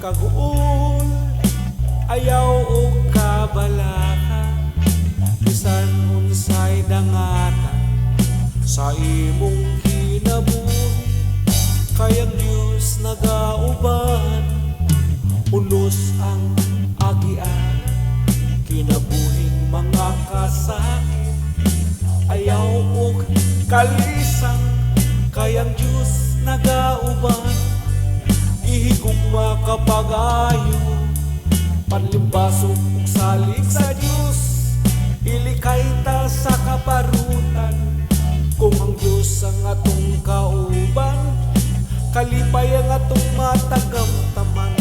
kaguol, ayaw o kabalaka, bisan unsay dangatan sa imong kinabuhi. Kayang Diyos nagauban, unos ang agian, kinabuhing mga kasakit, ayaw o kalisang. Kayang Diyos nagauban, ihigugma kapag ayo, panlimbasok ug salig sa Diyos, ilikay ta sa kaparutan. Kung ang Diyos ang atong kauban, kalipay ang atong matagamtaman,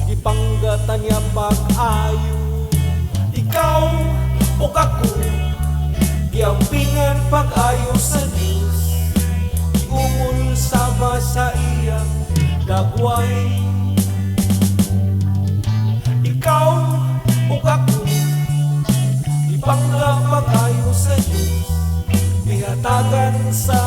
ipanggatan niya pag-ayo. Ikaw o ako, giampingan pag-ayo sa Diyos, iumol sama sa iyang dagway. Ikaw o ako, ipangga pag-ayo sa Diyos, ihatagan sa